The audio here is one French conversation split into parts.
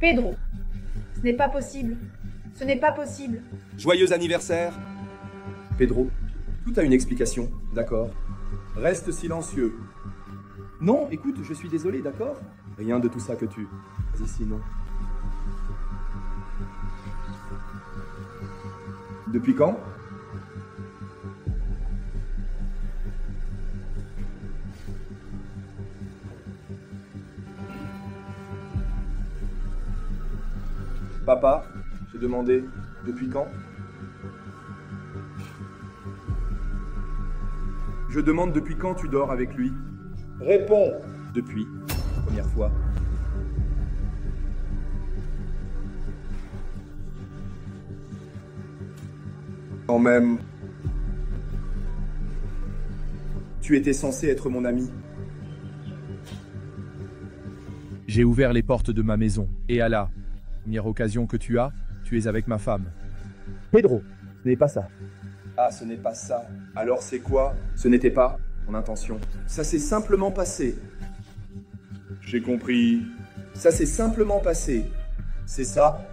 Pedro, ce n'est pas possible. Ce n'est pas possible. Joyeux anniversaire. Pedro, tout a une explication, d'accord? Reste silencieux. Non, écoute, je suis désolé, d'accord? Rien de tout ça que tu... Vas-y, sinon. Depuis quand? Papa, j'ai demandé, depuis quand? Je demande depuis quand tu dors avec lui? Réponds! Depuis, première fois. Quand même... Tu étais censé être mon ami. J'ai ouvert les portes de ma maison, et à la première occasion que tu es avec ma femme. Pedro, ce n'est pas ça. Ah, ce n'est pas ça. Alors c'est quoi? Ce n'était pas mon intention. Ça s'est simplement passé. J'ai compris. Ça s'est simplement passé. C'est ça?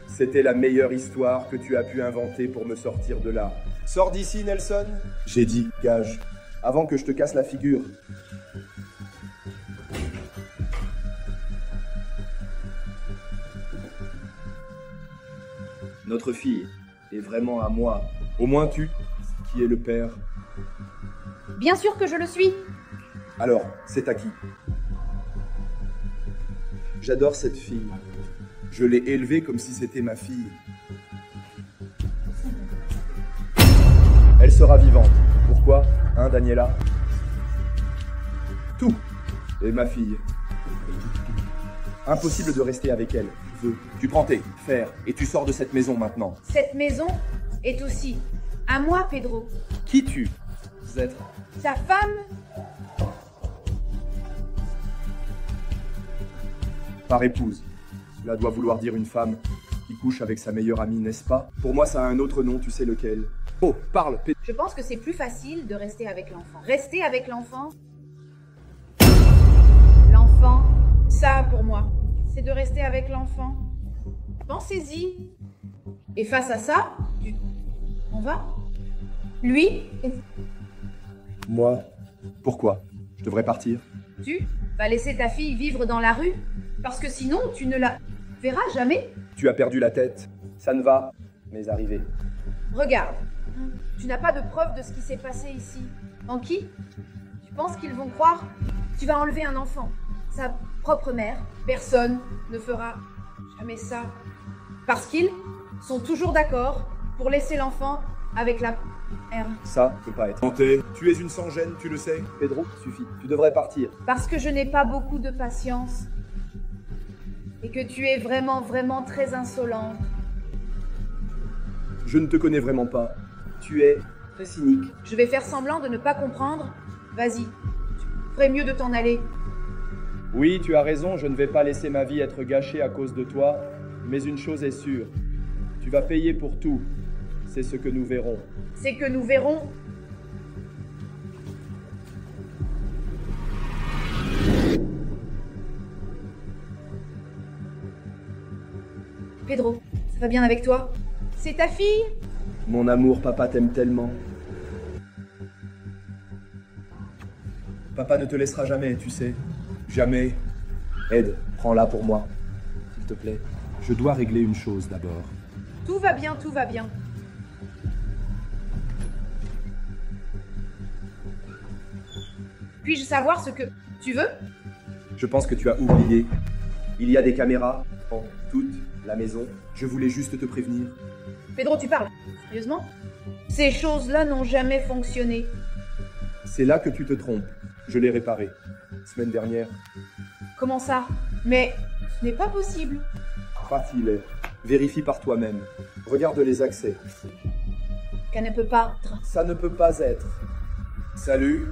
C'était la meilleure histoire que tu as pu inventer pour me sortir de là. Sors d'ici, Nelson. J'ai dit, gage, avant que je te casse la figure. Notre fille est vraiment à moi. Au moins tu, qui es le père. Bien sûr que je le suis. Alors, c'est à qui? J'adore cette fille. Je l'ai élevée comme si c'était ma fille. Elle sera vivante. Pourquoi, hein, Daniela? Tout est ma fille. Impossible de rester avec elle. Tu prends tes fers et tu sors de cette maison maintenant. Cette maison est aussi à moi, Pedro. Qui tu être? Ta femme? Par épouse. Cela doit vouloir dire une femme qui couche avec sa meilleure amie, n'est-ce pas? Pour moi, ça a un autre nom, tu sais lequel. Oh, parle, Pedro. Je pense que c'est plus facile de rester avec l'enfant. Rester avec l'enfant? L'enfant, ça pour moi, c'est de rester avec l'enfant. Pensez-y. Et face à ça, on va? Lui? Moi? Pourquoi? Je devrais partir? Tu vas laisser ta fille vivre dans la rue? Parce que sinon, tu ne la verras jamais. Tu as perdu la tête. Ça ne va mais arriver. Regarde, tu n'as pas de preuve de ce qui s'est passé ici. En qui? Tu penses qu'ils vont croire? Tu vas enlever un enfant, sa propre mère. Personne ne fera jamais ça. Parce qu'ils sont toujours d'accord pour laisser l'enfant avec la mère. Ça peut pas être. Santé, tu es une sans-gêne, tu le sais. Pedro, suffit. Tu devrais partir. Parce que je n'ai pas beaucoup de patience. Et que tu es vraiment, vraiment très insolente. Je ne te connais vraiment pas. Tu es très cynique. Je vais faire semblant de ne pas comprendre. Vas-y, tu ferais mieux de t'en aller. Oui, tu as raison, je ne vais pas laisser ma vie être gâchée à cause de toi. Mais une chose est sûre, tu vas payer pour tout. C'est ce que nous verrons. C'est que nous verrons. Pedro, ça va bien avec toi? C'est ta fille? Mon amour, papa t'aime tellement. Papa ne te laissera jamais, tu sais. Jamais. Ed, prends-la pour moi. S'il te plaît. Je dois régler une chose d'abord. Tout va bien, tout va bien. Puis-je savoir ce que tu veux? Je pense que tu as oublié. Il y a des caméras dans toute la maison. Je voulais juste te prévenir. Pedro, tu parles? Sérieusement? Ces choses-là n'ont jamais fonctionné. C'est là que tu te trompes. Je l'ai réparé. Semaine dernière. Comment ça? Mais ce n'est pas possible. Facile. Vérifie par toi-même. Regarde les accès. Qu'elle ne peut pas. Ça ne peut pas être. Salut.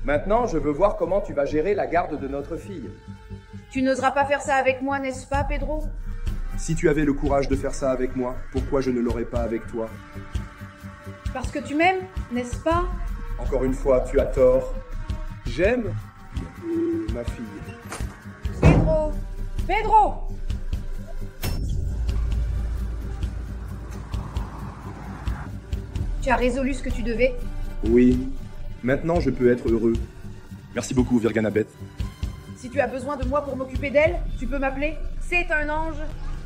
Maintenant, je veux voir comment tu vas gérer la garde de notre fille. Tu n'oseras pas faire ça avec moi, n'est-ce pas, Pedro? Si tu avais le courage de faire ça avec moi, pourquoi je ne l'aurais pas avec toi? Parce que tu m'aimes, n'est-ce pas? Encore une fois, tu as tort. J'aime ma fille. Pedro! Pedro! Tu as résolu ce que tu devais? Oui. Maintenant, je peux être heureux. Merci beaucoup, Virganabeth. Si tu as besoin de moi pour m'occuper d'elle, tu peux m'appeler. C'est un ange.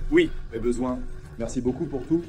Oui, j'ai besoin. Merci beaucoup pour tout.